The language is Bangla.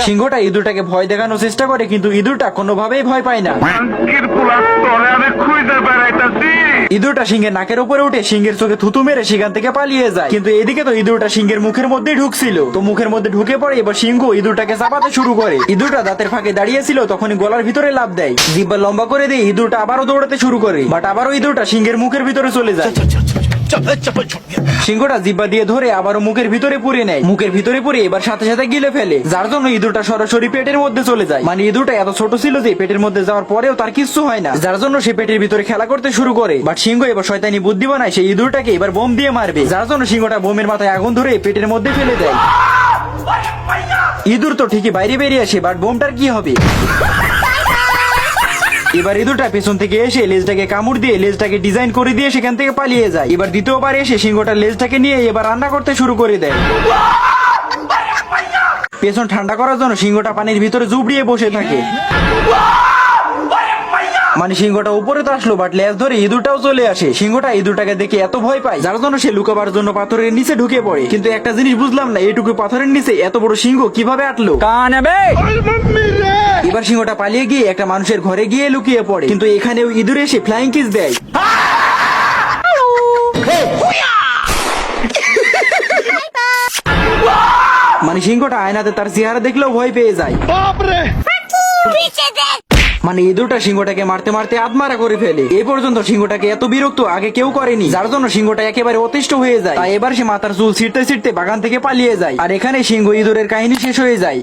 সিংহটা ইঁদুরটাকে ভয় দেখানোর চেষ্টা করে, কিন্তু ইঁদুরটা কোনোভাবেই ভয় পায় না। ইঁদুরটা সিংহের নাকের উপরে উঠে সিংহের চোখে থুতু মেরে সেখান থেকে পালিয়ে যায়। কিন্তু এদিকে তো ইঁদুরটা সিংহের মুখের মধ্যে ঢুকছিল, তো মুখের মধ্যে ঢুকে পড়ে এবার সিংহ ইঁদুরটাকে চাপাতে শুরু করে। ইঁদুরটা দাঁতের ফাঁকে দাঁড়িয়েছিল, তখনই গলার ভিতরে লাফ দেয়, জিহ্বা লম্বা করে দিয়ে ইঁদুরটা আবারও দৌড়াতে শুরু করে, বাট আবারও ইঁদুরটা সিংহের মুখের ভিতরে চলে যায়। সিংহটা জিহ্বা দিয়ে ধরে আবারও মুখের ভিতরে পুরে নেয়, মুখের ভিতরে পুরে এবার সাথে সাথে গিলে ফেলে, যার জন্য ইঁদুরটা সরাসরি পেটের মধ্যে চলে যায়। মানে ইঁদুরটা এত ছোট ছিল যে পেটের মধ্যে যাওয়ার পরেও তার কিচ্ছু হয় না, যার জন্য সে পেটের ভিতরে খেলা করতে শুরু করে। বাট সিংহ এবার শয়তানি বুদ্ধি বানায় সেই ইঁদুরটাকে এবার বোম দিয়ে মারবে, যার জন্য সিংহটা বোমের মাথায় আগুন ধরে পেটের মধ্যে ফেলে দেয়। ইঁদুর তো ঠিকই বাইরে বেরিয়ে আসে, বাট বোমটার কি হবে? এবার ইঁদুরটা পেছন থেকে এসে লেজটাকে কামড় দিয়ে লেজটাকে ডিজাইন করে দিয়ে সেখান থেকে পালিয়ে যায়। এবার দ্বিতীয়বার এসে সিংহটার লেজটাকে নিয়ে এবার রান্না করতে শুরু করে দেয়। পেছন ঠান্ডা করার জন্য সিংহটা পানির ভিতরে জুবড়িয়ে বসে থাকে। মানে সিংহটা উপরে তো আসলো, বাট লেজ ধরে ইঁদুরটাও চলে আসে। সিংহটা ইঁদুরটাকে দেখে এত ভয় পায়, যার জন্য সে লুকাবার জন্য পাথরের নিচে ঢুকে পড়ে। কিন্তু একটা জিনিস বুঝলাম না, এইটুকু পাথরের নিচে এত বড় সিংহ কিভাবে আটলো? এবার সিংহটা পালিয়ে গিয়ে একটা মানুষের ঘরে গিয়ে লুকিয়ে পড়ে, কিন্তু এখানেও ইঁদুর এসে ফ্লাইং কিস দেয়। মানে সিংহটা আয়নাতে তার চেহারা দেখলেও ভয় পেয়ে যায়। মানে ইঁদুরটা সিংহটাকে মারতে মারতে আত্মারা করে ফেলে। এই পর্যন্ত সিংহটাকে এত বিরক্ত আগে কেউ করেনি, যার জন্য সিংহটা একেবারে অতিষ্ঠ হয়ে যায়। তাই এবার সে মাথার চুল ছিঁড়তে ছিঁড়তে বাগান থেকে পালিয়ে যায়। আর এখানে সিংহ ইঁদুরের কাহিনী শেষ হয়ে যায়।